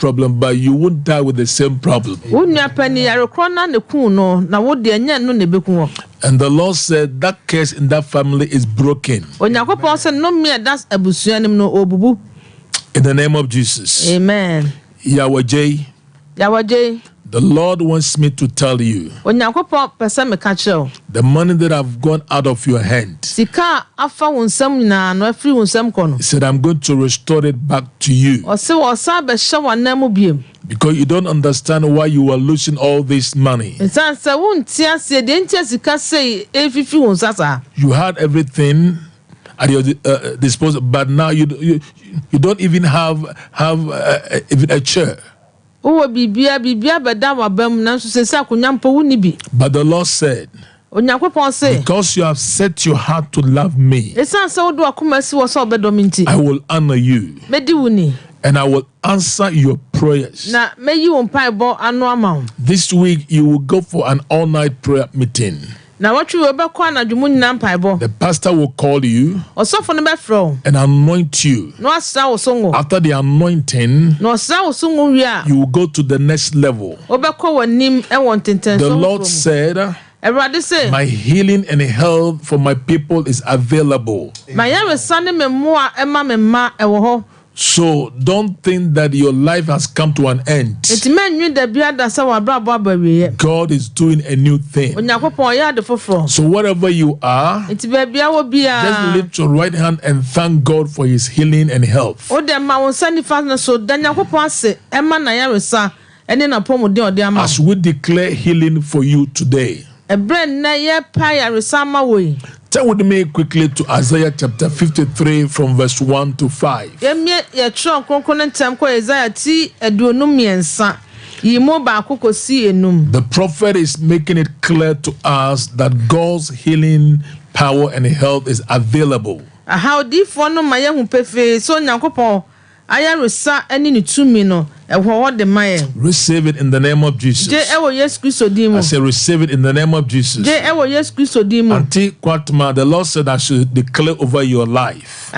problem, but you won't die with the same problem. And the Lord said that curse in that family is broken. In the name of Jesus. Amen. Yahweh J. The Lord wants me to tell you the money that have gone out of your hand. He said, I'm going to restore it back to you. Because you don't understand why you are losing all this money. You had everything at your disposal, but now you don't even have even a chair. But the Lord said, because you have set your heart to love me, I will honor you and I will answer your prayers. This week you will go for an all-night prayer meeting. The pastor will call you and anoint you. After the anointing, you will go to the next level. The Lord said, my healing and health for my people is available. So don't think that your life has come to an end. God is doing a new thing. So wherever you are, just lift your right hand and thank God for his healing and health. As we declare healing for you today. Turn with me quickly to Isaiah chapter 53 from verse 1 to 5. The prophet is making it clear to us that God's healing power and health is available. Receive it in the name of Jesus. I say receive it in the name of Jesus. Auntie Kwatma, the Lord said I should declare over your life.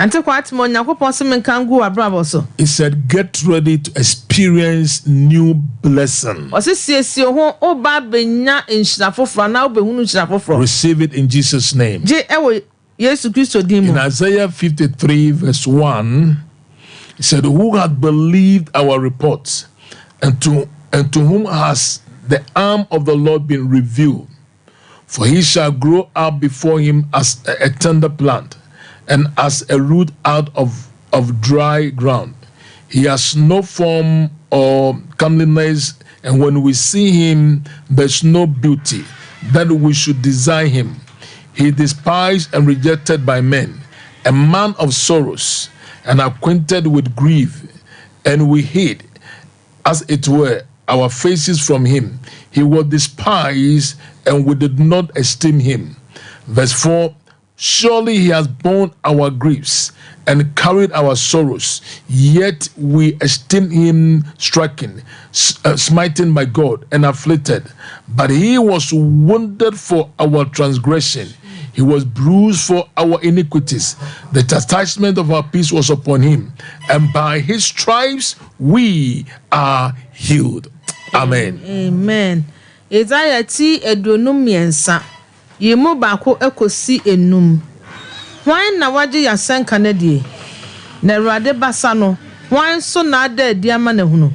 He said get ready to experience new blessing. Receive it in Jesus' name. In Isaiah 53 verse 1, he said, who hath believed our reports, and to whom has the arm of the Lord been revealed? For he shall grow up before him as a tender plant, and as a root out of dry ground. He has no form or comeliness, and when we see him, there's no beauty that we should desire him. He despised and rejected by men, a man of sorrows, and acquainted with grief, and we hid, as it were, our faces from him. He was despised, and we did not esteem him. Verse 4, surely he has borne our griefs and carried our sorrows, yet we esteemed him stricken, smitten by God, and afflicted. But he was wounded for our transgression, he was bruised for our iniquities. The chastisement of our peace was upon him, and by his stripes we are healed. Amen. Amen. Isaiah ti edonum miensa. Yemu baako ekosi enum. Hwan na waje yasen kanadie? Na Awurade basa no, hwan so na ada adi ama na hunu.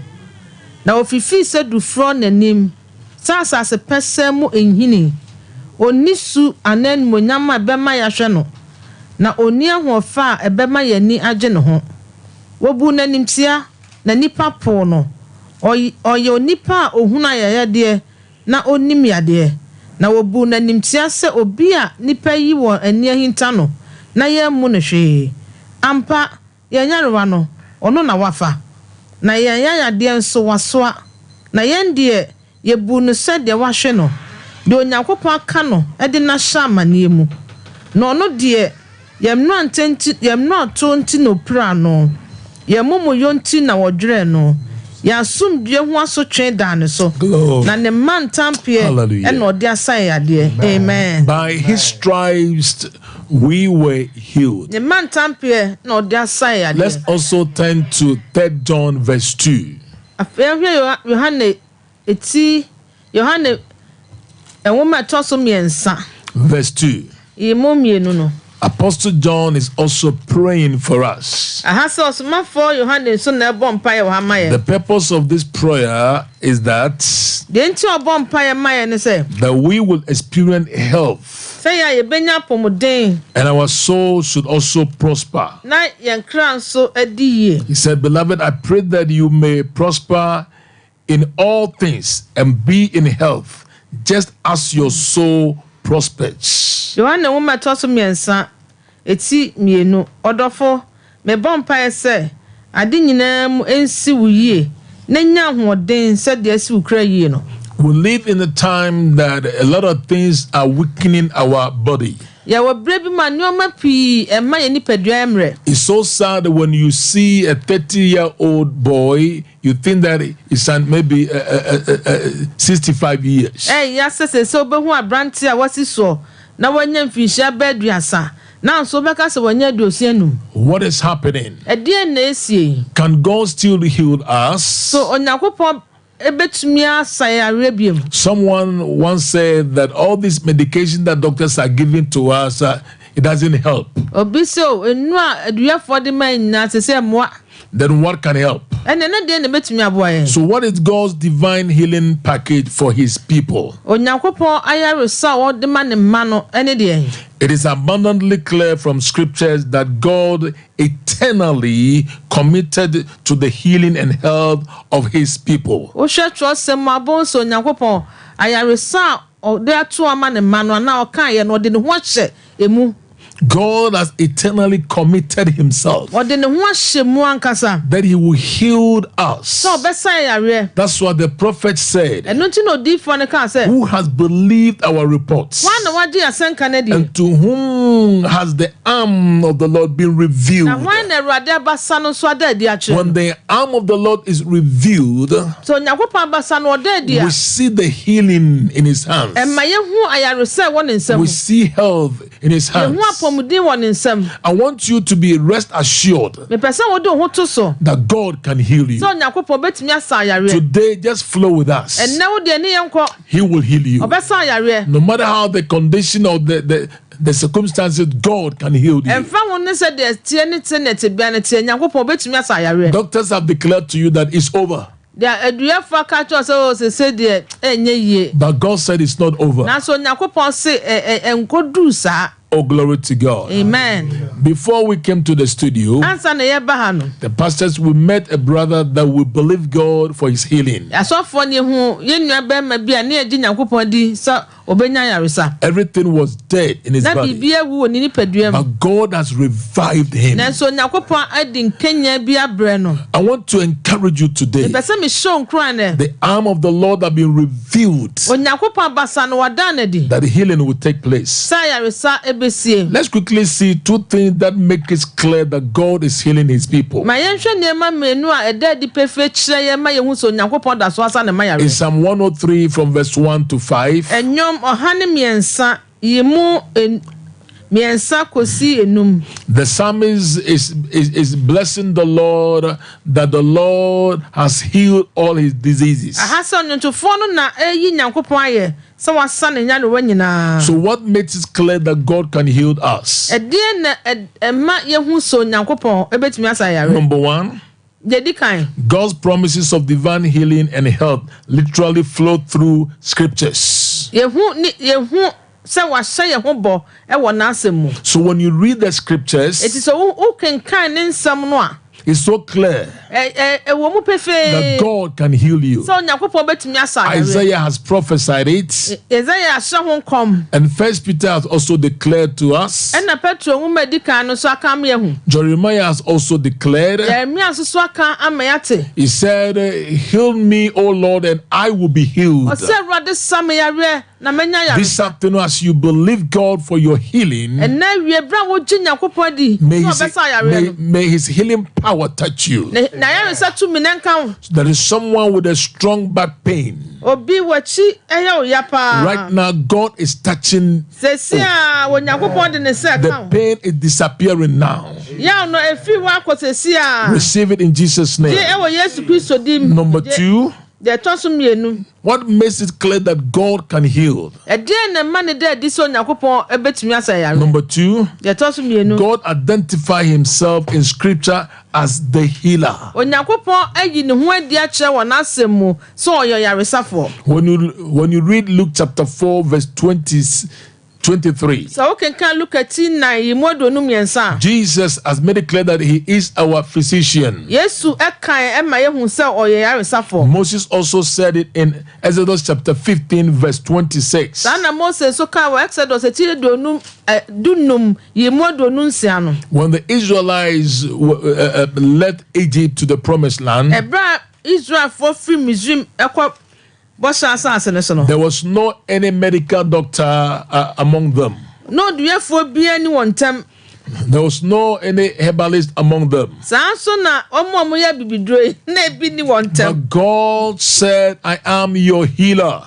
Na ofifi se dufro nanim. Sasa se pese mu enhini. Onisu anen monyama bema ya hwe no. Na oni ahofa ebema yani age ne ho. Wobu nanimtia na nipa po no. Oye onipa ohuna yayade na onim yade. Na wobu nanimtia se obi a nipa yi wo ani ahinta no na yemu ne hwe. Ampa yanyarewa no ono na wafa. Na yanyade nso wasoa. Na yende yebu no se de wahwe no. De Onyankopon aka no e de na hya amane mu. Na ono de yemno ato nti no pra no. Yemumu yonti na wodwere no. Ya sumdue ho asotwe dan so. Na ne man tampie e na ode asai ade. Amen. By his stripes we were healed. Ne man tampie na ode asai ade. Let's also turn to 3 John verse 2. afehwe Yohane eti Yohane enwoma toso miensa verse 2. Yemo mienu no. Apostle John is also praying for us. The purpose of this prayer is that we will experience health, and our soul should also prosper. He said, beloved, I pray that you may prosper in all things and be in health, just as your soul prospers. Eti mienu odofo me bompa ese ade nyina mu ensi wuye na nya hoden se de asi ukra yie no. We live in a time that a lot of things are weakening our body. Ya wo brebi ma nyoma pi e ma ye nipadua emre. It's so sad when you see a 30-year-old boy, you think that it's maybe 65 years. Ya sese so be hu abrante a wasi so na wanya mfisha beduasa. Now, so because what is happening? Can God still heal us? Someone once said that all this medication that doctors are giving to us, it doesn't help. Then what can help? So what is God's divine healing package for his people? It is abundantly clear from scriptures that God eternally committed to the healing and health of his people. God has eternally committed himself that he will heal us. That's what the prophet said. Who has believed our reports? And to whom has the arm of the Lord been revealed? When the arm of the Lord is revealed, we see the healing in his hands. We see health in his hands. I want you to be rest assured that God can heal you. Today, just flow with us. He will heal you. No matter how the condition or the circumstances, God can heal you. Doctors have declared to you that it's over. But God said it's not over. Oh, glory to God. Amen. Before we came to the studio, the pastors, we met a brother that will believe God for his healing. Everything was dead in his body, but God has revived him. I want to encourage you today. The arm of the Lord has been revealed, that healing will take place. Let's quickly see two things that make it clear that God is healing his people. In Psalm 103 from verse 1 to 5. The psalmist is blessing the Lord that the Lord has healed all his diseases. So what makes it clear that God can heal us? Number one, God's promises of divine healing and health literally flow through scriptures. So when you read the scriptures, it's so clear that God can heal you. Isaiah has prophesied it, and First Peter has also declared to us. Jeremiah has also declared. He said, heal me, O Lord, and I will be healed. This afternoon, as you believe God for your healing, may his healing power touch you. There is someone with a strong back pain. Right now, God is touching. The pain is disappearing now. Receive it in Jesus' name. Number 2. What makes it clear that God can heal? Number 2, God identifies himself in scripture as the healer. When you read Luke chapter 4 verse 23. Jesus has made it clear that he is our physician. Moses also said it in Exodus chapter 15 verse 26. When the Israelites left Egypt to the promised land, there was no any medical doctor among them. There was no any herbalist among them. But God said, I am your healer.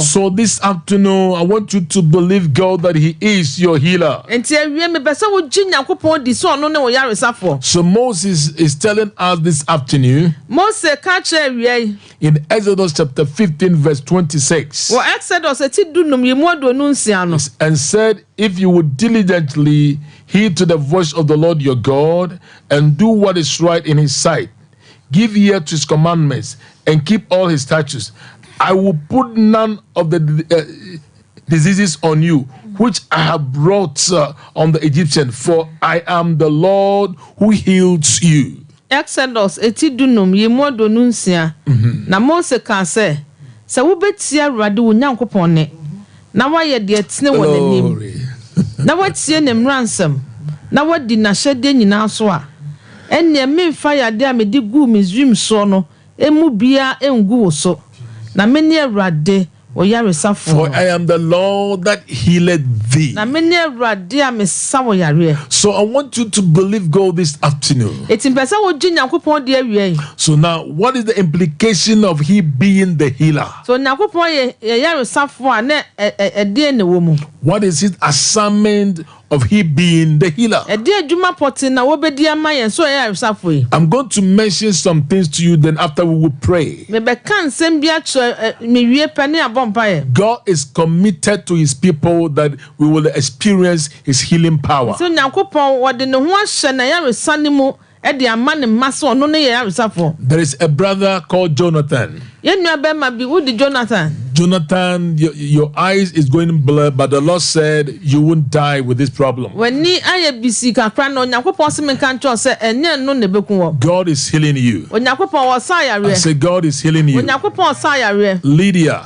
So this afternoon, I want you to believe God that he is your healer. So Moses is telling us this afternoon in Exodus chapter 15 verse 26 and said, if you would diligently heed to the voice of the Lord your God and do what is right in his sight, give ear to his commandments and keep all his statutes, I will put none of the diseases on you which I have brought on the Egyptian, for I am the Lord who heals you. Exodus etidunum yemodo nunsia na Mose ka se wobetia Awurade wo Nyankopɔn ne na waye de tene wo nanim na watie ne mransam na wadi na hyede nyina so a enne memfa yade a medi gu Misrim so no emu bia engu wo so na meni Awurade. For I am the Lord that healeth thee. So I want you to believe God this afternoon. So now, what is the implication of he being the healer? What is his assignment of he being the healer? I'm going to mention some things to you, then after we will pray. God is committed to his people that we will experience his healing power. There is a brother called Jonathan. Jonathan, your eyes is going blurred, but the Lord said you won't die with this problem. God is healing you. I say God is healing you. Lydia.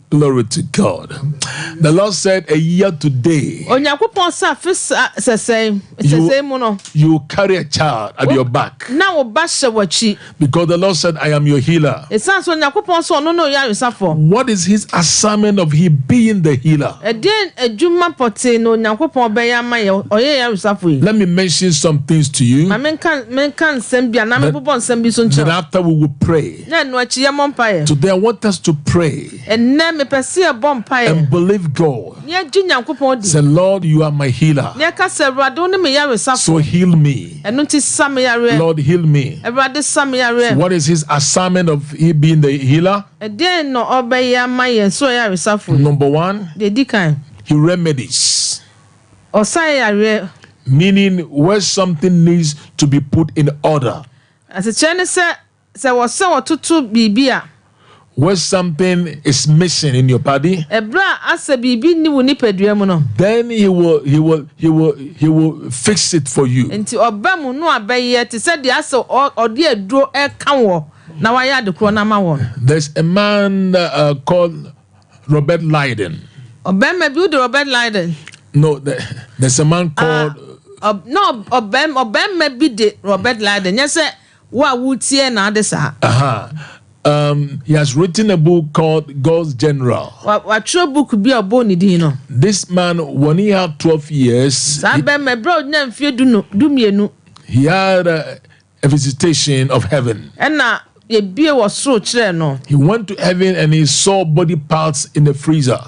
Glory to God. The Lord said a year today you carry a child at your back, because the Lord said I am your healer. What is his assignment of he being the healer? Let me mention some things to you. Then after we will pray. Today I want us to pray and believe God. Say, Lord, you are my healer. So heal me. Lord, heal me. So what is his assignment of he being the healer? Number 1, he remedies. Meaning where something needs to be put in order. Where something is missing in your body, then he will fix it for you. There's a man called Robert Leiden. No, there's a man called he has written a book called God's General. This man, when he had 12 years, he had a visitation of heaven. He went to heaven and he saw body parts in the freezer.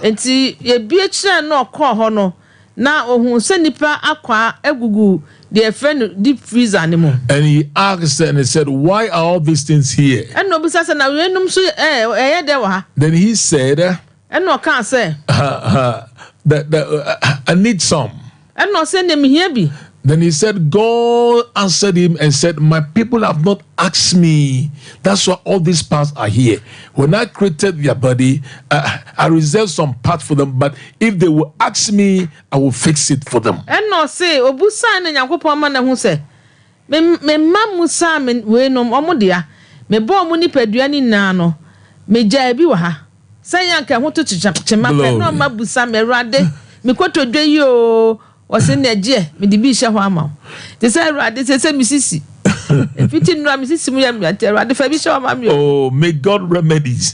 Deep freezer anymore. And he asked and he said, "Why are all these things here?" Then he said, I need some. Then he said, God answered him and said, my people have not asked me. That's why all these parts are here. When I created their body, I reserved some parts for them, but if they will ask me, I will fix it for them. And no say, Obusa and Yakopoma who say, me mamusa we no omodia, me bo muni peduani nano, me jabi waha. Say yanka want to chema no mabusa me rade, me kwato dwe yo. Was in the J, with the Bishop Hammer. They say, this is a Mississippi. If you didn't run Mississippi, the Fabisha Mammy. Oh, may God remedies.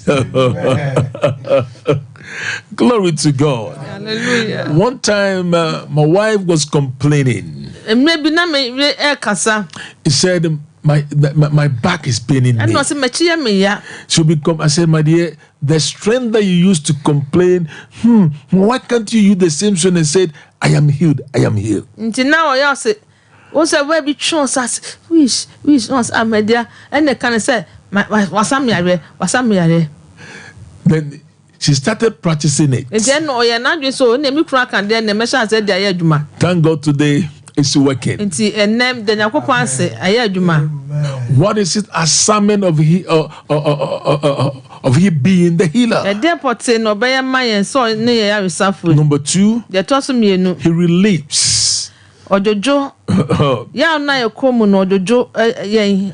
Glory to God. Hallelujah. One time, my wife was complaining. And maybe not me air casa. He said, my back is paining me. And was a machia me, She'll become, I said, my dear, the strength that you used to complain, why can't you use the same strength and say, I am healed, I am healed. Until now, I say, also, where be chance as wish, once I'm there, and they can say, was some yare. Then she started practicing it. And then, oh, you're not so, name you crack and then the message said, I had Juma. Thank God today it's working. And name the Nakopan say, I had Juma. What is it? Assignment of he being the healer. A depot say no by my and so near yourself. Number 2, they toss me no. He relieves. Or Jojo, ya na your common or Jojo,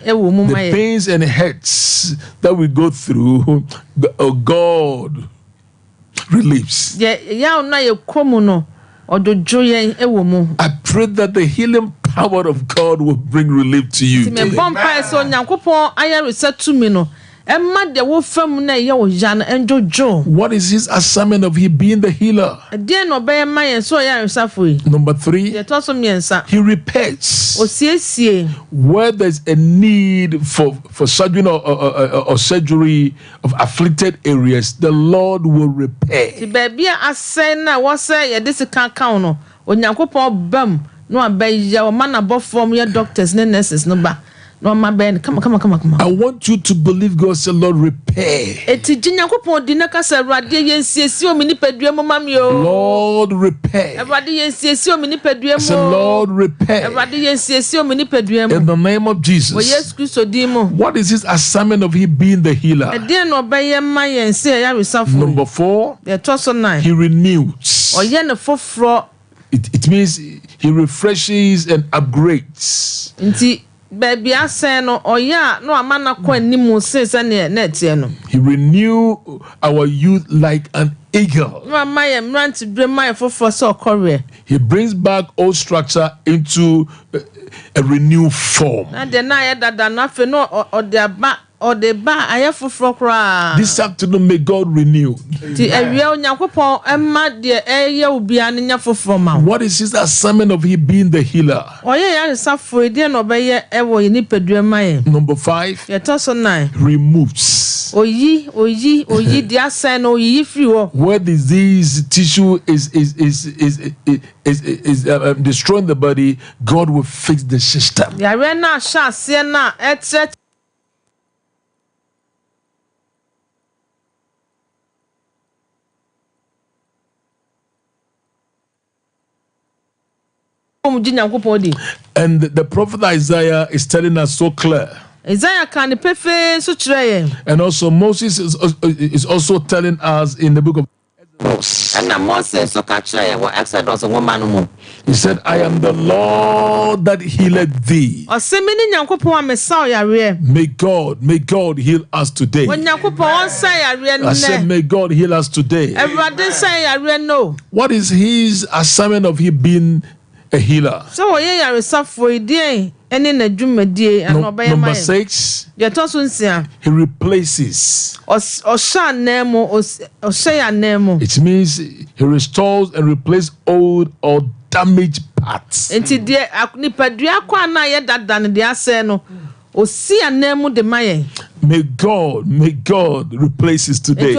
a woman. The pains and hurts that we go through, God relieves. Ya na your common or Jojo, a woman. I pray that the healing power of God will bring relief to you. What is his assignment of he being the healer? Number 3, he repairs. Where there's a need for surgery or surgery of afflicted areas, the Lord will repair. No, I bet your man above form your doctors, nurses, no ba. No, my band, come on. I want you to believe God said, Lord, repair. Lord, repair. I said, Lord, repair. In the name of Jesus. What is his assignment of he being the healer? Number 4, he renews. It means he refreshes and upgrades. Baby, I say no, no, a man He renew our youth like an eagle. He brings back old structure into a renewed form. This afternoon, may God renew. What is his assignment of he being the healer? Number 5, removes. Where disease tissue is destroying the body, God will fix the system. And the prophet Isaiah is telling us so clear. And also Moses is also telling us in the book of Exodus. He said, I am the Lord that healeth thee. May God heal us today. I said, may God heal us today. What is his assignment of he being a healer. So number 6, he replaces. It means he restores and replaces old or damaged parts. May God replace it today.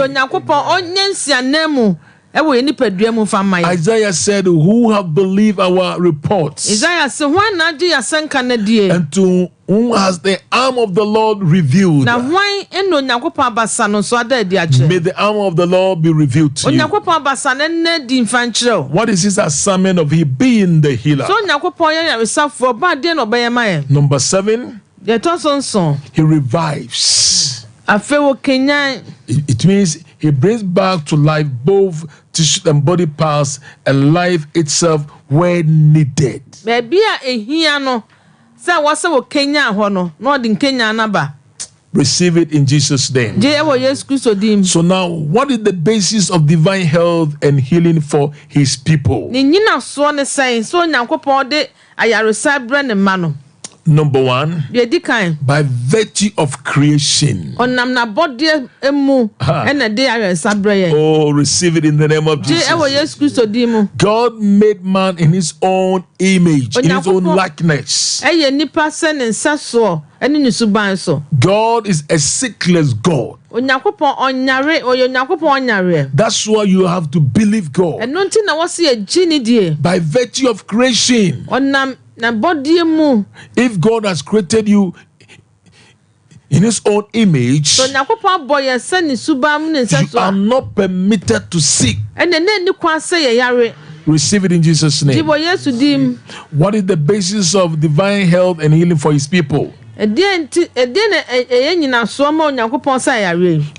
Isaiah said, who have believed our reports, and to whom has the arm of the Lord revealed. May the arm of the Lord be revealed to you. What is his assignment of he being the healer? Number 7, he revives. It means he brings back to life both tissue and body parts and life itself where needed. Receive it in Jesus' name. So now, what is the basis of divine health and healing for his people? Number 1, by virtue of creation. Oh, receive it in the name of Jesus. God made man in his own image, in his own likeness. God is a sickless God. That's why you have to believe God. By virtue of creation. If God has created you in his own image, you are not permitted to sick. Receive it in Jesus' name. What is the basis of divine health and healing for his people?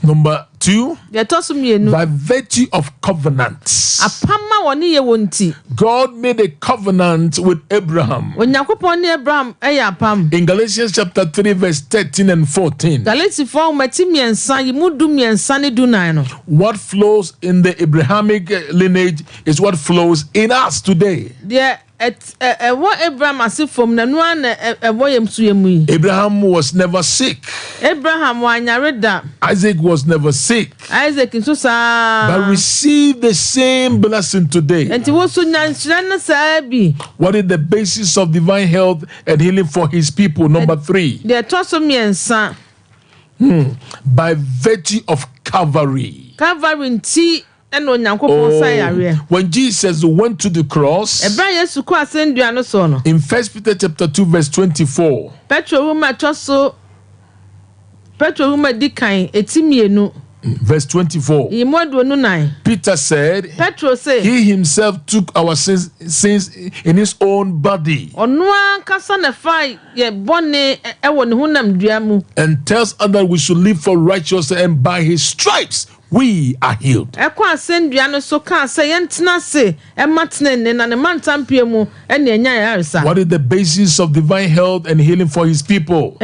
Number 2, by virtue of covenants. God made a covenant with Abraham. In Galatians chapter 3 verse 13 and 14. What flows in the Abrahamic lineage is what flows in us today. Abraham was never sick. Isaac was never sick. But received the same blessing today. What is the basis of divine health and healing for his people? Number 3. By virtue of Calvary. When Jesus went to the cross, in 1 Peter chapter 2 verse 24, verse 24, Peter said, he himself took our sins in his own body, and tells us that we should live for righteousness, and by his stripes we are healed. What is the basis of divine health and healing for his people?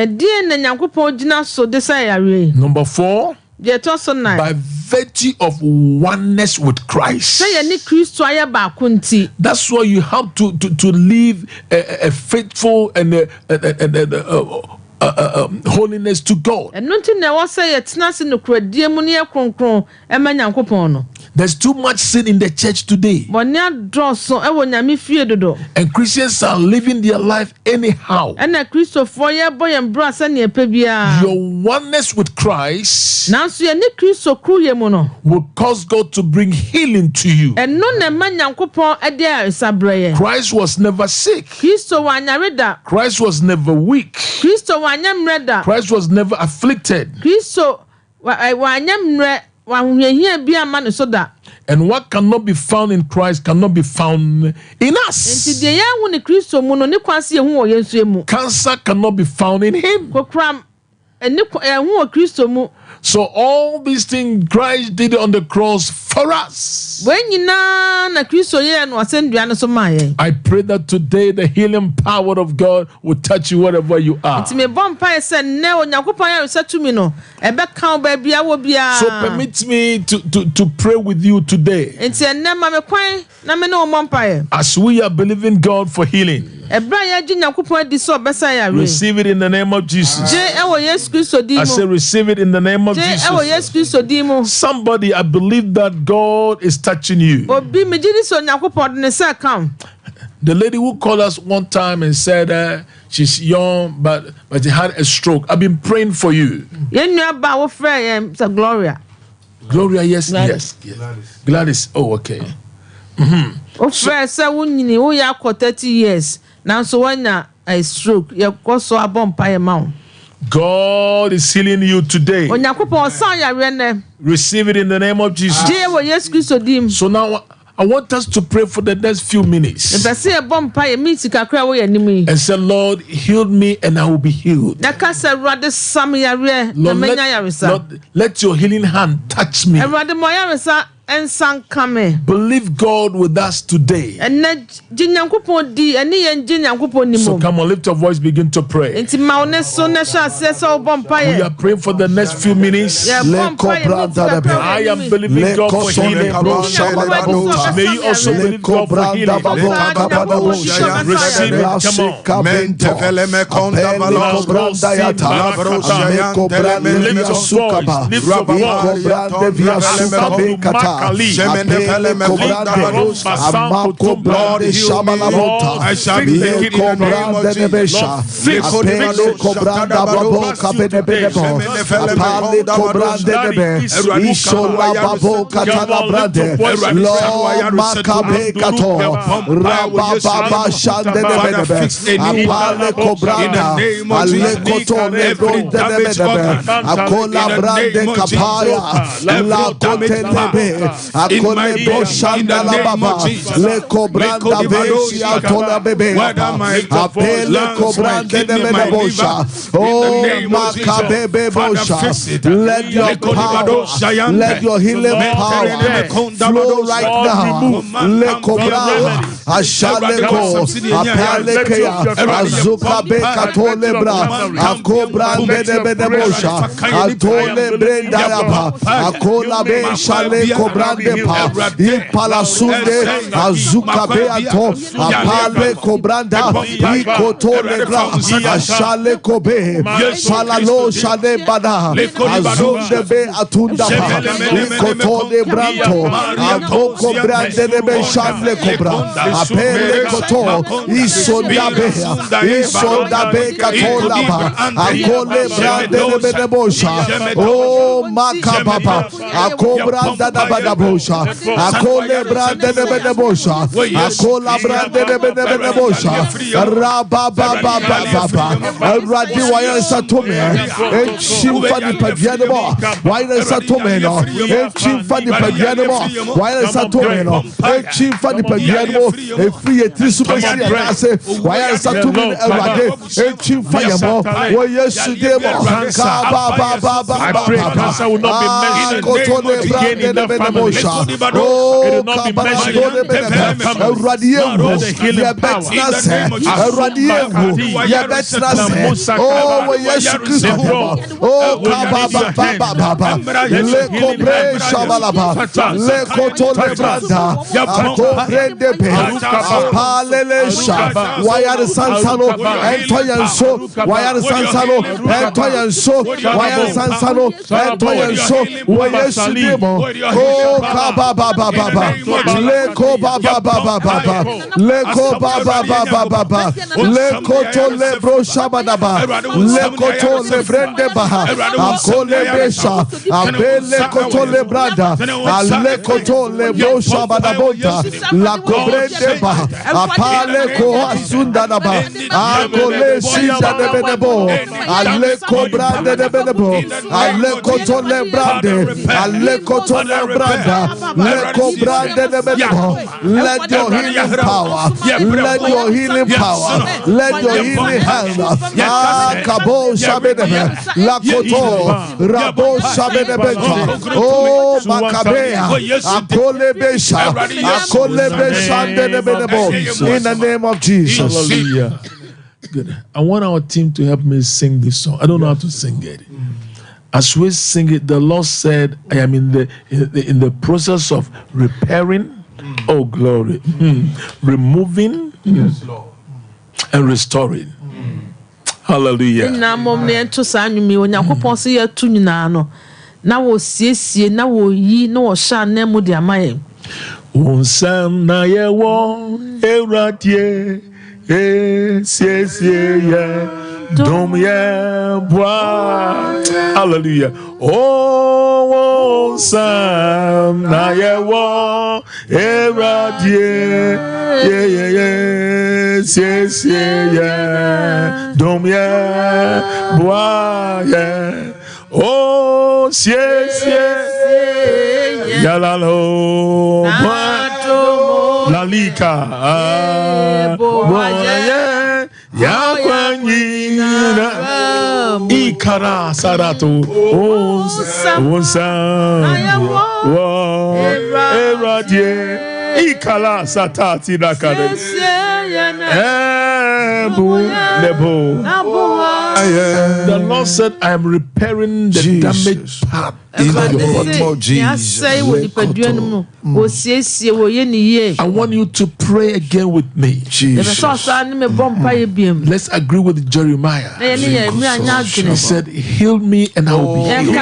Number 4, by virtue of oneness with Christ. That's why you have to live a faithful and holiness to God. There's too much sin in the church today, and Christians are living their life anyhow. Your oneness with Christ will cause God to bring healing to you. Christ was never sick. Christ was never weak. Christ was never afflicted. And what cannot be found in Christ cannot be found in us. Cancer cannot be found in him. So all these things Christ did on the cross for us. I pray that today the healing power of God will touch you wherever you are. So permit me to pray with you today. As we are believing God for healing, receive it in the name of Jesus. I say receive it in the name of Jesus. Somebody, I believe that God is touching you. The lady who called us one time and said she's young but she had a stroke. I've been praying for you. Gloria, yes. Gladys. Oh, okay. So, 30 years. Now so when a stroke, God is healing you today. Receive it in the name of Jesus. So now I want us to pray for the next few minutes. And say, Lord, heal me and I will be healed. Lord, let your healing hand touch me. Believe God with us today. So come on, lift your voice, begin to pray. We are praying for the next few minutes. I am believing God for healing. May you also believe God for healing. Receive it. Come on. Lift your voice. I Akole boshanda la baba le kobranda vesia tola bebe apele kobranda de bosha oh makabebe bosha let your power let your healing power flow right now le kobra ashale ko apele kea azuka be katole bra akobranda de bosha atole brenda yaba akola be shale kobrande pa ipalasunde azuka beato apale kobranda ikotole bra ashale kobe palalo shale bada azunde be atunda pa ikotole branto akoko brande be shale kobra apele koto isonda be katola ba akole brande be bosha oh makababa akobranda da badabosha akole brande de bosha akola brande de bosha rababa radi waya satome chimfa di padiane mo waya satome no chimfa di padiane mo waya satome no chimfa di padiane mo efri etri super ase waya satome erade chimfa yamo wo yesu de mo ka ba I pray cancer will not be mentioned again in the family. It will not be mentioned in the family. Lord, the healing power. Oh, yes, oh, Leko to lebro shabadaba leko to lebrende baha akole besha abele koto lebrada aleko to lebro shabadabota la kobrende deba apale ko asunda daba akole sinda debedebo ale ko brande debedebo ale ko to le brande ale ko to le branda le ko brande debedebo. Let your healing power, let your healing power, let your healing hand kabo shabedebe la koto rabo shabedebe oh makabea akole besha akole besha debedebo in the name of Jesus. Hallelujah. Good. I want our team to help me sing this song. I don't know how to sing it. As we sing it, the Lord said, I am in the process of repairing, oh glory, removing and restoring. Hallelujah. Unsam na yewo eradie dom ye boa. Hallelujah. Oh, unsam na yewo eradie dom ye boa. Oh, Yalalo Lalika Yakwanyina Ikara Sarato Onsan Eradie Ikala Satati Nakare The Lord said, I am repairing the damaged part in your body. I want you to pray again with me. Let's agree with Jeremiah. He said, heal me and I will be healed.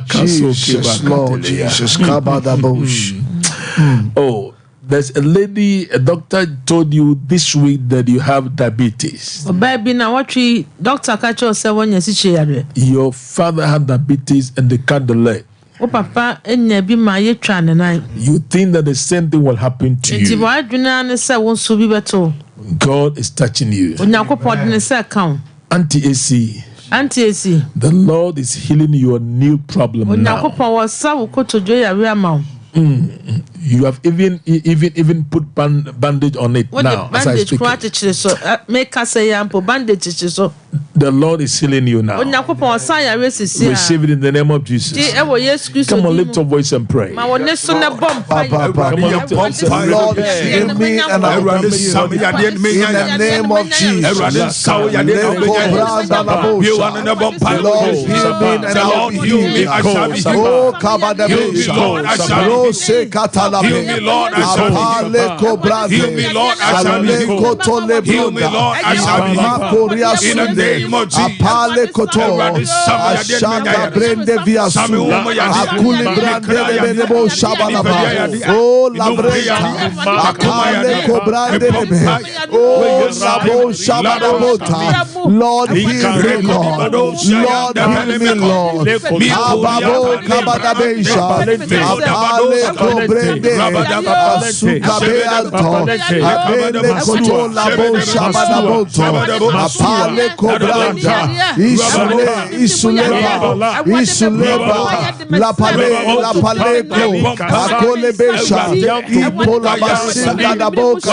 Jesus, Lord Jesus. Oh, there's a lady, a doctor told you this week that you have diabetes. Your father had diabetes and they cut the leg. You think that the same thing will happen to you. God is touching you. Auntie AC. The Lord is healing your new problem now. You have even put bandage on it now as I speak. The Lord is healing you now. Receive it in the name of Jesus. Come on, lift your voice and pray. Come on, lift your voice and pray. Lord, heal me and I will be healed. In the name of Jesus. Lord, heal me and I will be healed. Oh, Kabadabesha. Se katalabe, apale kobrande, alale kotole brunda, makoria sunde, apale koto, ashanda brende viasu, akuli brande lebelebo shabalaba, oh labreka, apale kobrande lebe, oh labo shabalabota, Lord heal me Lord, Lord heal me Lord, ababo kabadabesha, apale kobrende asukabe alto abele koto labo shabanaboto apale kobranda isuleba lapale ko akole besha ipola basinda daboka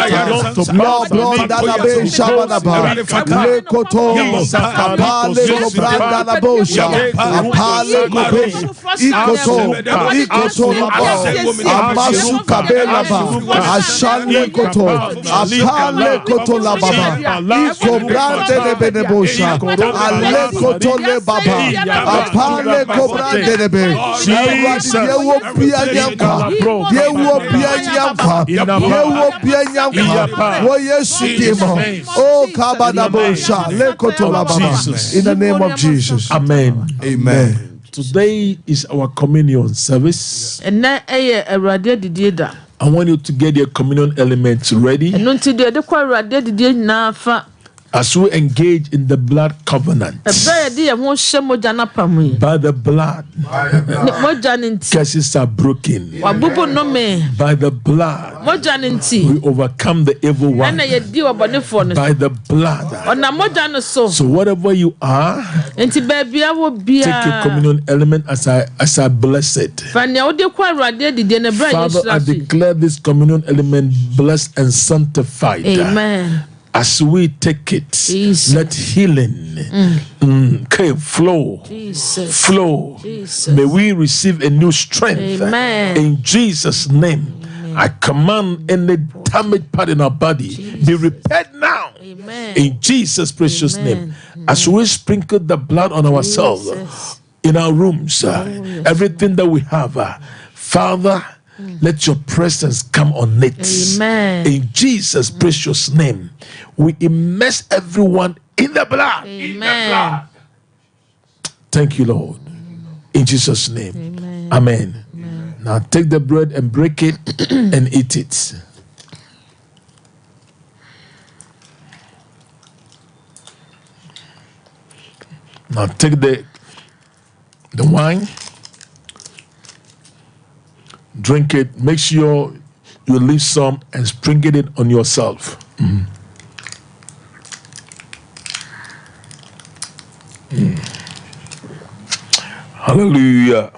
lobronda la besha banaba le koto apale kobranda la bosha apale kobe ikoto Amasu kabela ba ashale koto apale koto la baba iko brande le benebosha ale koto le baba apale ko brande le be yewo bia nyampa wo Yesu dimo o kabada bosha le koto la baba in the name of Jesus. Amen. Amen. Today is our communion service. I want you to get your communion elements ready. As we engage in the blood covenant, by the blood, curses are broken. By the blood, we overcome the evil one. By the blood. So whatever you are, take a communion element as I bless it. Father, I declare this communion element blessed and sanctified. Amen. As we take it, Jesus. Let healing flow. Jesus. Flow. Jesus. May we receive a new strength. Amen. In Jesus' name. Amen. I command any damaged part in our body be repaired now. Amen. In Jesus' precious name. As we sprinkle the blood on ourselves, in our rooms, everything that we have, Father, let your presence come on it. Amen. In Jesus' precious name, we immerse everyone in the blood. Amen. In the blood. Thank you, Lord. In Jesus' name. Amen. Amen. Amen. Now take the bread and break it and eat it. Now take the wine. Drink it. Make sure you leave some and sprinkle it on yourself. Hallelujah.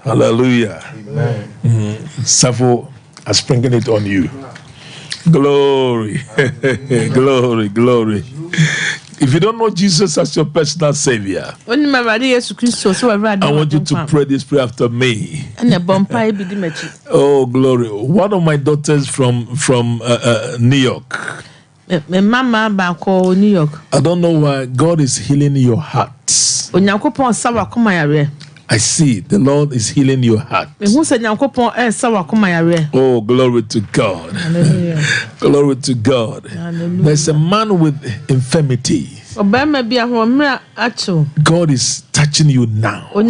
Hallelujah. Amen. Safo, I sprinkle it on you. Glory. Glory, glory. If you don't know Jesus as your personal savior, I want you to pray this prayer after me. Oh, glory. One of my daughters from New York. I don't know why God is healing your heart. I see the Lord is healing your heart. Oh, glory to God. Hallelujah. Glory to God. Hallelujah. There's a man with infirmity. God is touching you now. So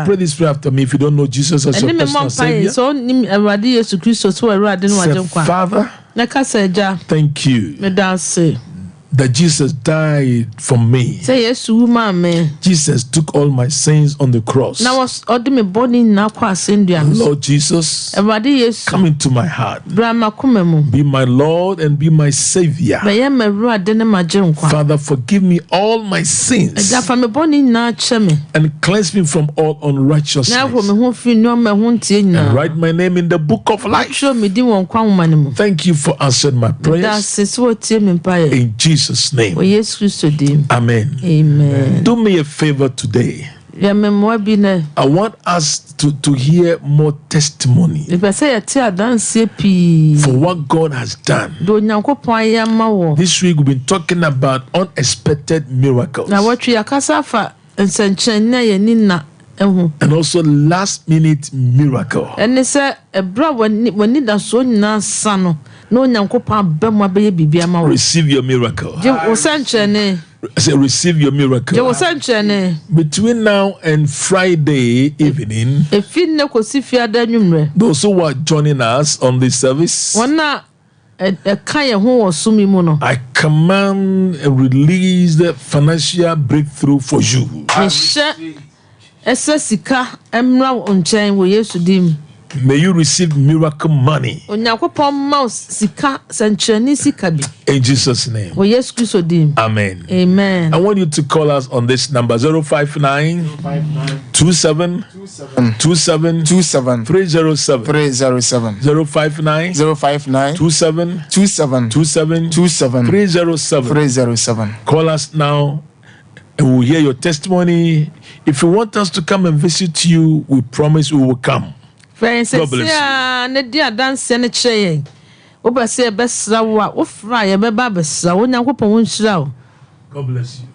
pray this prayer after me if you don't know Jesus as your personal savior. Say, Father, thank you that Jesus died for me. Jesus took all my sins on the cross. Lord Jesus, come into my heart. Be my Lord and be my Savior. Father, forgive me all my sins and cleanse me from all unrighteousness. And write my name in the book of life. Thank you for answering my prayers. In Jesus' name. Amen. Amen. Do me a favor today. I want us to hear more testimony for what God has done. This week we've been talking about unexpected miracles and also last minute miracle. Receive your miracle. I say receive your miracle. Between now and Friday evening, those who are joining us on this service, I command a release the financial breakthrough for you. May you receive miracle money. In Jesus' name. Amen. Amen. I want you to call us on this number 059 27 27 307 307 059 27 307. Call us now and we'll hear your testimony. If you want us to come and visit you, we promise we will come. God bless you. God bless you.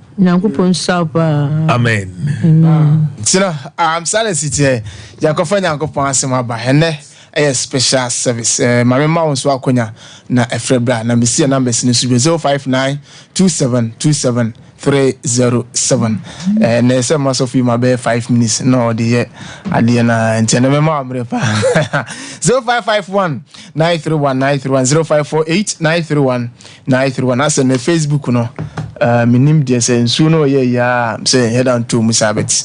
Amen. I'm sorry, City. A special service. My mom was walking na Efrebra. Na misia numbers in 059 2727 307 na SMS of you my 5 minutes no the adena ntene me ma amre pa 0551 931 931 0548 931 931 asa na Facebook no minim de se nsu no ye ya se head on to musabet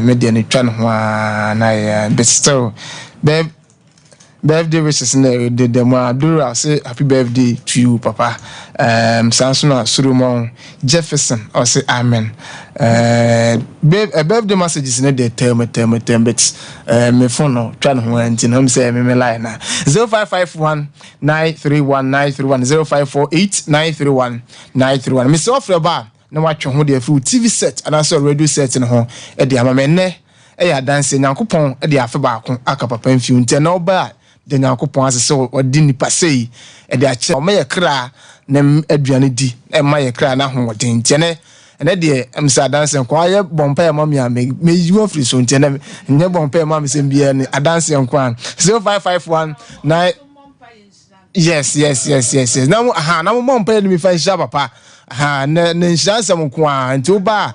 me de ne twa no na ya but still birthday wishes na the mo adura say happy birthday to you papa Sansuna Solomon Jefferson or say amen birthday messages na the term but me phone no try no antin am say me line na 0551 931 931 0548 931 931 Mr. Ofreba na watwe ho de fu TV set and also radio set no ho e de amamenne e ya dance nyankopon e de afe ba ko aka papa mfi ntia na oba de nyankopon asese odi nipa sei e de ache o me kra na aduane di e ma ye kra na ho den tiene ene de amsa dance nko aye bompa ya mami ame me yiwo free so tiene nye bompa ya mami se bia ni dance nko an 0551 9 yes na mo na mo bompa ya ni mi fa sha papa na nhyira nsem nko an nti oba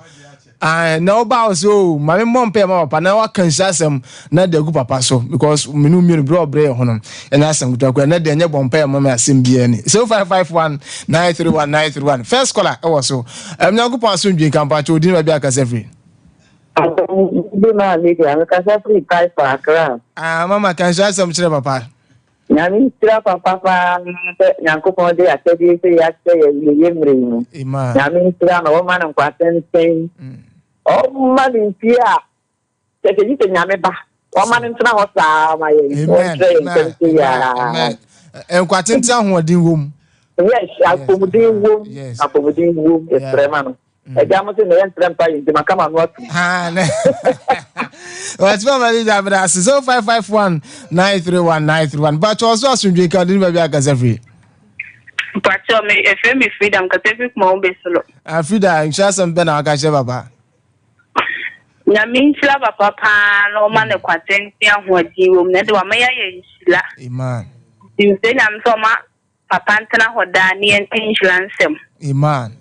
na oba so mami mompe ma papa na wa kan hyasem na de gu papa so because menu bro hono na asem gutwa na de nye bompe ma asem bia ni 0551 931 931 first caller e was so nyangu pa so ndwen kampa cho din ba bia ka sefri bi ma lady am ka sefri kai pa kra mama kan hyasem chire papa nyami tira papa nyangu pa de atedi se ya se ye mri nyami tira na wo ma na kwaten man pia tete ni nyame ba o man ntena ho saa ma ye amen enkwatenta ho odin wom yes apomodin wom extrema no e ga mo se ne extrema pa yin ma kama no atu ne what's my money da bra 0551 931 931 but also asundwe ka din ba bia ka sefri pacho me FM freedom ka tefi mo be solo freedom inshallah be na ka she baba Nyami sila papa no man e kwatenti ahodi wom na de wa maya ye sila iman dimse nyam so ma papa ntena hoda ni insurance iman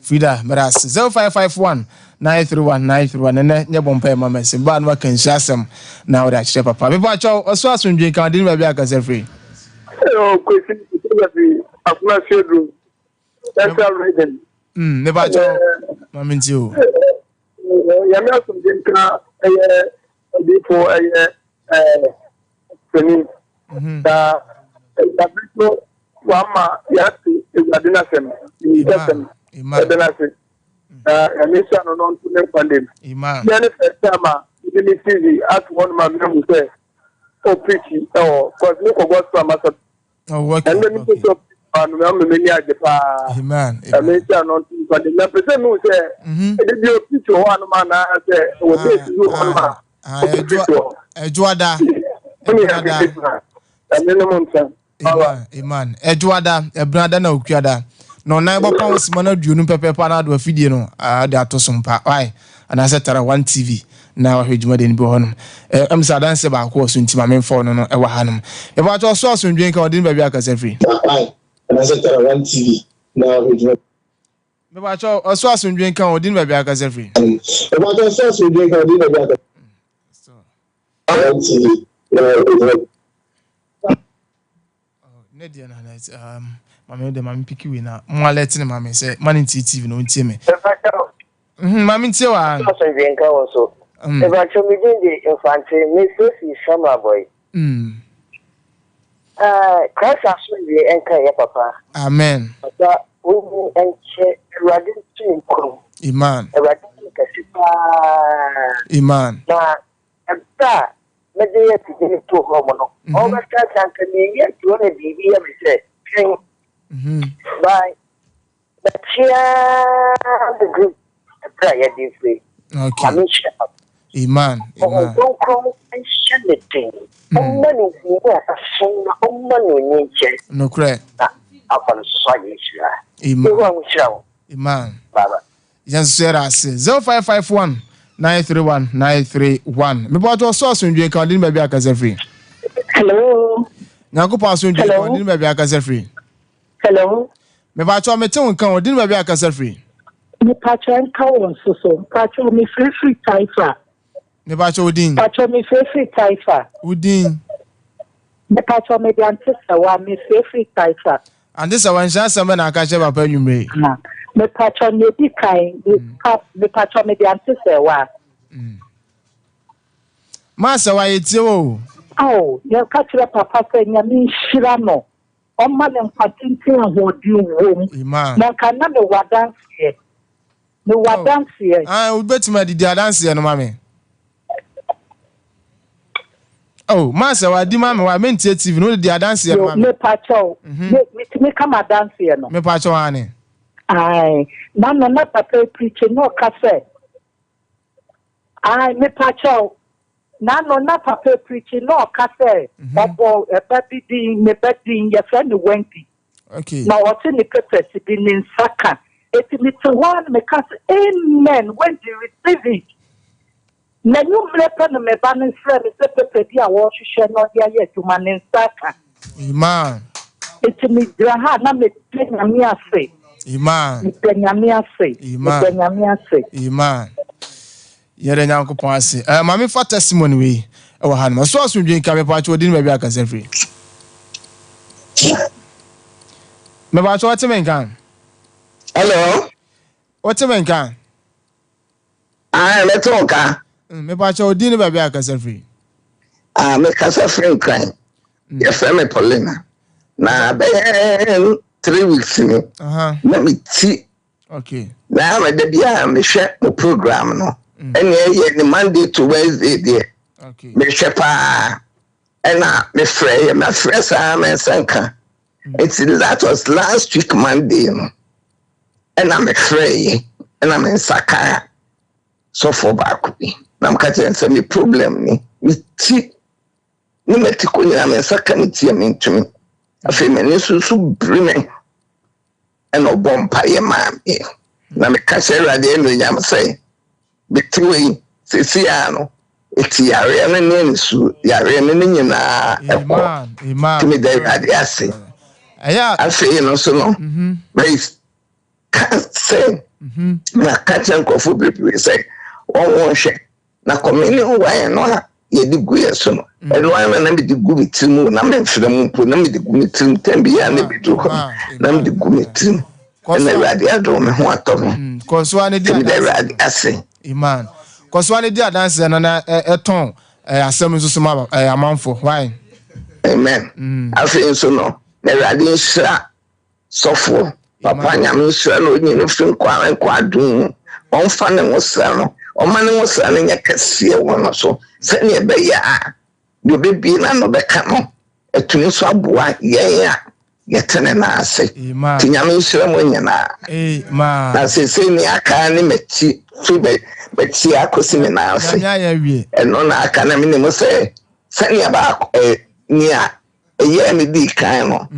Frida Maras 0551 931 931 ne nye bompa ma mesi ba no kan hyasem na wo chire papa me ba cho oso asundwe kan din ba bia ka sefri kwesi bi afuna shedro central region ne ba cho maminti o yami asundwe kan befo training da bito wama yati adina sem yami sano non tune pandem yani fetama ni TV at one man me say o preach cause me ko gospel ambassador and then me so anu me ni ajepa amen yami sano non tune pandem na pese me say e dey o preach o anu man na say o dey do anu man ejuada Amen. Ejuada, ebrada na okuada. No na ebo pa osima na duonu pepepa na do afidie no. De ato Sompa. Why? Ana setara 1 TV na wa hwedwuma de ni bo honom. Amsa danse ba ko so ntima memfo no no e wa hanom. E ba to so asundwen ka odin ba bia ka sefri. Why? Ana setara 1 TV na wa hwedwuma. Me ba to so asundwen ka odin ba bia ka sefri. E ba to so asundwen ka odin ba bia ka. So. 1 TV. Nedia na mama de mama piki we na mo alert ni mama say man TV no ntie me mama ntie wa so bien ka wo so e ba cho mi de infante me so si sama boy Christ asu bi enka ya papa amen papa wo enche radin tin ko iman radin ka sipa iman na ata me de ya ti to ho mo no o ba ta kan ni ya ti wona bibi ya me say bye but here the group prayer this way okay iman don't come and shut the thing money ni ya asuna money ni che no correct afan so ya iman baba yes serase 0551 931 931 me bo to so asundwe ka din ba bia ka sefri hello Nyango pa asundwe ka din ba bia ka sefri hello Me ba cho me te won kan o din ba bi akasa free. Me pa cho en ka won so. Pa cho me free taifa. Me ba cho odin. Pa cho me free taifa. Odin. Me pa cho me di antisa wa me free taifa. And this one chance me na aka che papa nwumre. Me pa cho me di kai, me pa cho me di antisa wa. Masa wa yetie wo. Oh, ya ka kire papa se nya mi hira no. O ma le mpatintin ahodi wo. Na kana me wadanse. Me wadanse. Ah, we betima di adanse no mame. Oh, masa wa di mame wa mentie TV no di adanse no mame. Me pa cho. Me kama adanse no. Me pa cho ane. Ai, na papa preach no ka se. Ai, me pa cho. Na papa preaching no kase obo ebedi me bedi ye friend wenti. Okay. Na what in the papers be in saka. It me to one me kase amen when you receive it. Na you mlepe no me ban friend se pepe dia wo hwehwe no dia ye to man in saka. Amen. It me dra na me penya me ase. Amen. Me penya me ase. Amen. Me penya me ase. Amen. Yere nyankopon ase mame fa testimony we e wo hanma so asundwen ka me pa cho odin ba bi akasa free me ba cho watemen kan hello watemen kan me toka me pa cho odin ba bi akasa free me kasa free kan ye me Paulina na be 3 weeks ni na me ti okay na me de bia me hwe no program no any Monday to Wednesday there. Okay. Me shepa me frey me sanka. That was last week Monday, no. Me frey me saka. So for back we. I'm catching some problem ni. Me ti ni me ti kunya me saka ni ti me ntumi. Afi me ni susu brime. Obompa ye ma me. Na me catch radio no nyam say. Between Siciano, it's Yare and Su, Yare and Nina, to me, they had assay. I say, so long. Race can't say, na catch and coffee, we say, one shake. Na communion, why not? Ye degree so. And why am I the good to Namen for the moon, put them the good to Tembi and the bit of them the good to. And the radiator, what of me? Cause one did the assay. Iman. Cause one day dance na ton asem so ma amanfo. Why? Amen. I feel so no. Na radio sha sofo. Papa nyame sha no nyino fin kwa dun. On fa ne wo sra no. O ma ne wo sra ne nya kase wo so. Se ne be ya. Do be bi na no be ka no. Etuni so aboa ye ya. Yetene na ase. Ti nyame sra mo nyana. Amen. Na se ni aka ne mechi fibe bechi akosi me na ase. Eno na aka na me ne mo se sani aba nia eye me di kan no.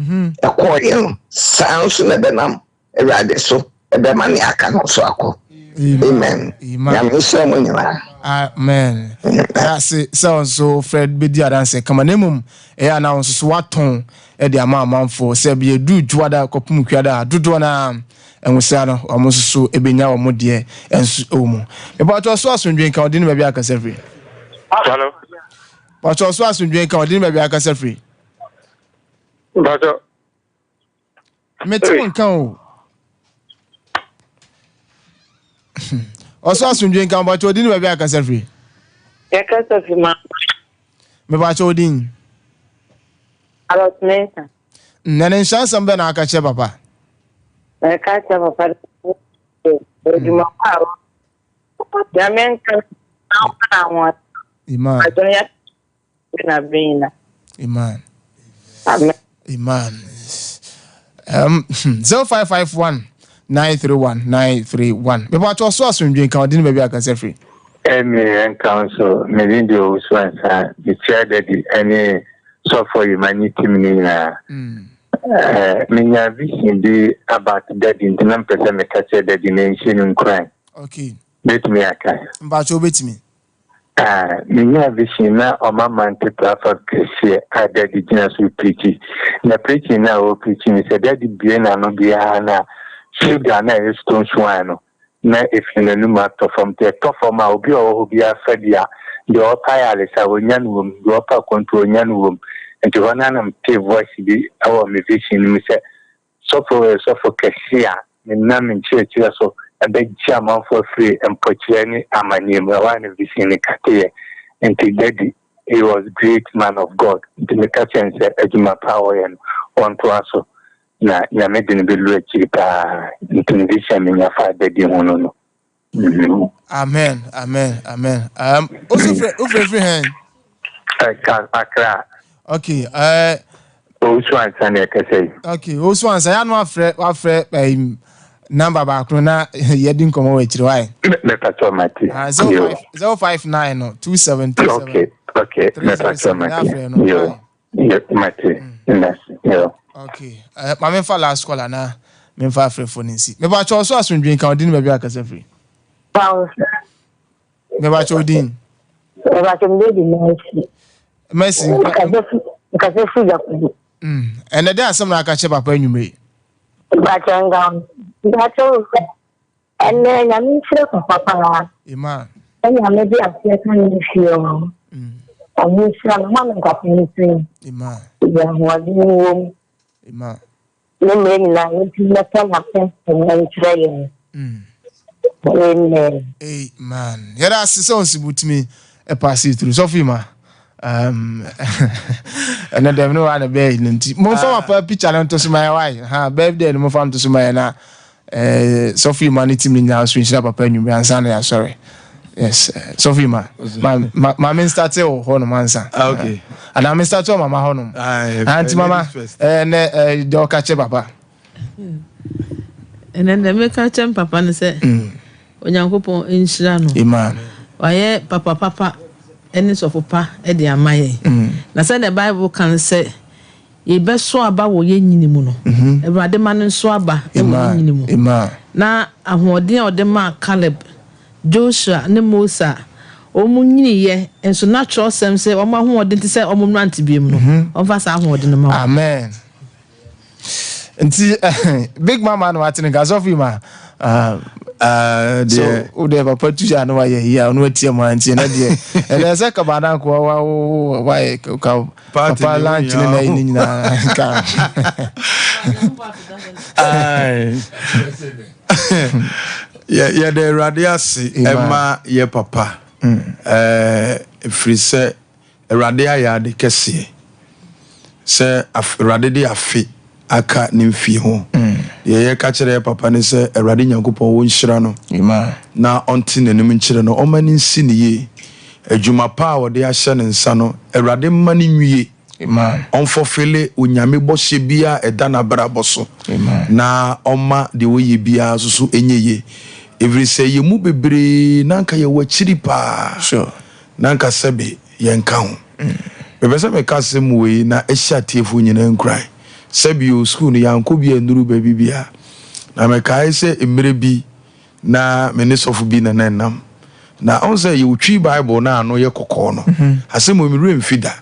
Ekoye no sanso na benam erade so ebe mani aka no so akọ. Amen. Nyame sra mo nyana. Amen. That's so Fred be dia dance kama nemum e na so waton e dia manfo se be du juada kopum kwada dodo na enwusa no omosusu ebenya wo de ensu omu e ba to so asundwen kan odi ne ba akasa free. Hello. Ba to so asundwen kan odi ne ba akasa free. Bato. Metu kan o. Oso asundwen kan ba to odi ne ba akasa free. Yakasa free ma. Me ba to odin. Alotmenta. Nane chance mbe na aka che papa. Yakasa papa. Ojuma paro. Yamenka na wa. Iman. Adonya na bina. Iman. Amen. Iman. 0551 931 me ba to so asundwen kan odi ne ba aka free. And council, Melinda, so and the chair that any so for humanity, many vision be about that in the number that catch the dimension in crime. Okay. Bet me, I can. But you bet me. Minya vision na mama platform kese a daddy gina so preaching. Na preaching na o preaching say daddy bia na no bia na sugar na is stone swano. Na if you no matter from the top from obi o bia fadia the opaya sa wonyan wom the opa control nyan wom. And to one am te voice bi our vision me say so for kese a na me church so a big jam for free and pocheni amani one vision kate. And daddy, he was great man of God. The Mekasian said, "Ejima power and one to us." Na made in the blue chipa. Into vision in your father, daddy, no. Amen. Also, free hand. Accra. Okay. Also, I can say. Okay. Also, I am not number back na yedin komo we chiri why Me pato mati 059 no 2727 okay me pato mati yo mati yes okay ma me fa last call na me fa free phone nsi me ba cho so asundwen kan odin me bia kasa free me ba cho odin me ba cho ndedi merci kasa free jakudu ene dey asem na aka che papa anwume Bachanga, and then I'm sure Papa. Iman. And I may be a second issue. And you shall one got anything. Iman. Iman. No man, like you let them happen and train. Amen. Amen. Yada so sibut me e pass through Sofima. And then no one be nti mo fa pa picture na to my wife ha birthday no mo fa to my na Sophie man team ni now switch na papa nyu ansa na ya sorry yes Sophie ma me start o ho no mansa okay and I start o mama ho no anti mama do ka che papa and then me ka che papa no say onyankopon enhira no amen waye papa any so for pa e de amaye na say the Bible can say ye be so aba wo ye nyini mu no Ewurade ma no so aba e wo nyini mu na ahoden ode ma Caleb Joshua ne Moses o mu nyini ye enso natural sem say o ma ahoden ti say o mu nante biem no o fa sa ahoden no ma amen nti big mama no atene gasofi ma so ode papa tuja no wa ye ya no atie mo antie na de ele se ka bana ko wa ka papa lunch ni na ni na ka ai ya de radiasi ema ye papa frise radia ya de kese se radi de afi aka ni mfi ho ye ka kire papa ne se Awurade Nyankopɔn wo nhyira no na onti nanim nkyire no o mani nsi ne ye adwuma pa a wode ahye ne nsa no Awurade mani nwie onfofele onyame bɔhye bia ɛda na brabɔ so na ɔma de wo ye bia so enyeye every say ye mu bebre nanka ye wachiri pa nanka sebe ye nka ho bebese me ka se mu we na ehya tiefo nyina nkran Sebio school ni yanko bi enduru baby bia na me kai se emre bi na menisofu bi na nam na on say you twi Bible na ano ye kokko no asemo mi remfida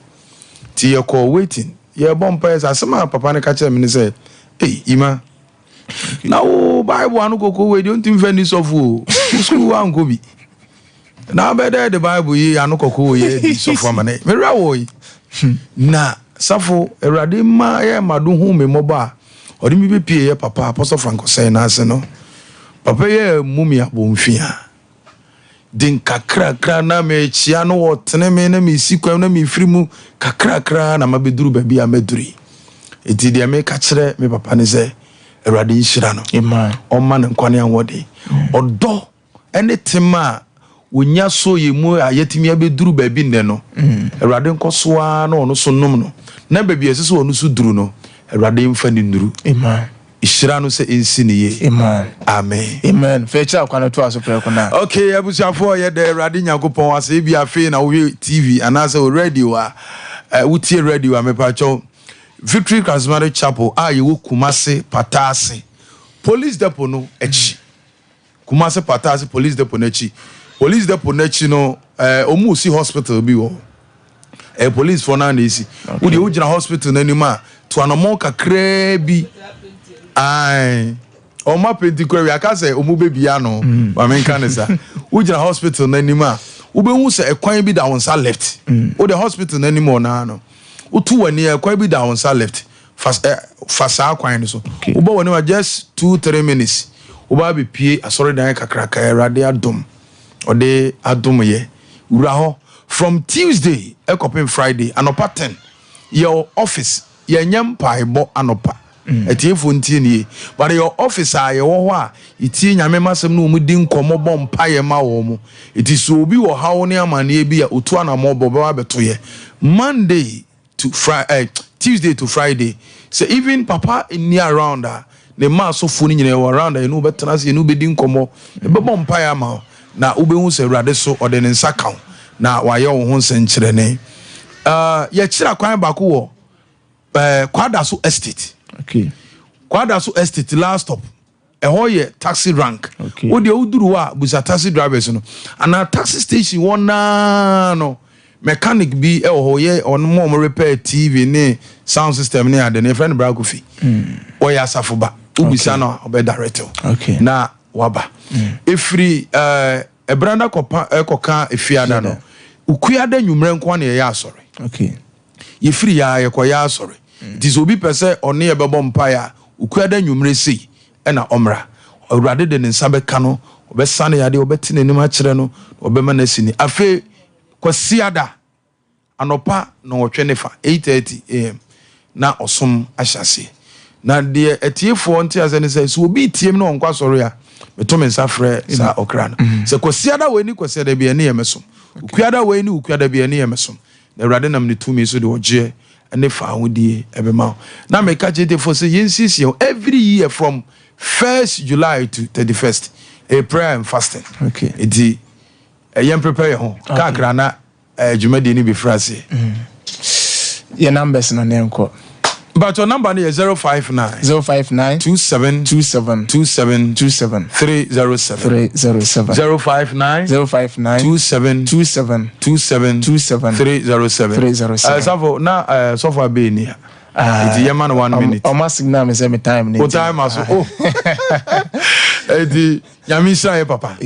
ti ye call waiting ye bompa asema papa ne ka che me say ima na o Bible anu kokko we don't think menisofu school wanko bi na be the Bible ye anu kokko ye di sofu amane me rawo na safo Awurade ma ye madu hu me moba odi mi be pie ye papa apostle Franco say na ase no papa ye mumi abomfia din kakra na me chia no wotene me na me sikwa na me firimu kakra na mabeduru ba bia meduri eti de me ka kire me papa ne say Awurade nhyira no o ma ne nkwane anwode odo ene tema wonya so ye mu ayetimi abeduru ba bi ne no Awurade nkosoa na ono so nom no na baby esese onu su duru no Awurade mfa ni nduru ishira no se ensi ne ye amen fecha kwa na to aso pre kuna okay abusuafo ye de Awurade Nyankopon ase bi afi na wo TV anase o radio a wutie radio a mepacho Victory Charismatic Chapel a ye wo Kumase Patase police depot no echi Kumase Patase police depot no echi no omu si hospital bi wo police for na isi wo de ujina hospital n'anima to anomo kakra bi ai o ma penti kwa aka say omu bebi ano ma menka ne sa ujina hospital n'anima wo be hu say ekwan bi da wonsa left wo de hospital n'anima na no wo tu wani ekwan bi da wonsa left fasa akwan ne so wo bo wani just 2-3 minutes wo ba be pie asori dan kakra ka erade adom ode adom ye wura ho from Tuesday ekopin Friday anopa 10 your office ye nyam paibo anopa etiefo ntie nie but your office a ye wo ho a itie nyame masem no mu di nkomo bom paye ma wo mu iti so obi wo hawo ne amane bi a otu anamo bobo abeto ye Monday to Friday Tuesday to Friday so even papa in around the mass of phone in around you know better you know be di nkomo e be bom paye ma na ubehu se urade so ode ne nsa kan na waye wo ho nsenkyere ne ye kira kwan ba ko wo Kwadaso estate okay Kwadaso estate last stop ho ye taxi rank okay wo de uduru wa busa taxi drivers no ana taxi station wona no mechanic bi ho ye on mo repair TV ne sound system ne ade ne friend bra ko fi o ya safoba ubisa no obe director okay na waba efiri ebranda kopa ekoka efiada no ukuada nwumre nko na ye asore okay yefiri ya yekoya asore dizobi pese one ye bebo mpaya ukuada nwumre sei na omra awurade de ne nsa beka no obesane yade obetine nim a kire no obema na sini afi kwasiada anopa no wotwe nefa 8:30 am na osom ahyase na de etiefo nti azene say so obi tiem no nkwa soro ya betome nsa frɛ sa okra no se kwasiada we ni kwasiada bi ene yemesom ukuada we ni ukuada bi ene yemesom na awurade nam ne tumi so de oje ene fa hodie ebema na meka jete for say yensisi every year from 1st July to 31st a prayer and fasting okay edi yem prepare your home kakra na jumadi ni be frase your numbers no nenko but your number is 059 27 307 059 27 307 savo na so far be ni edi yema no 1 minute o ma signal me say me time ni o time aso edi yami sha papa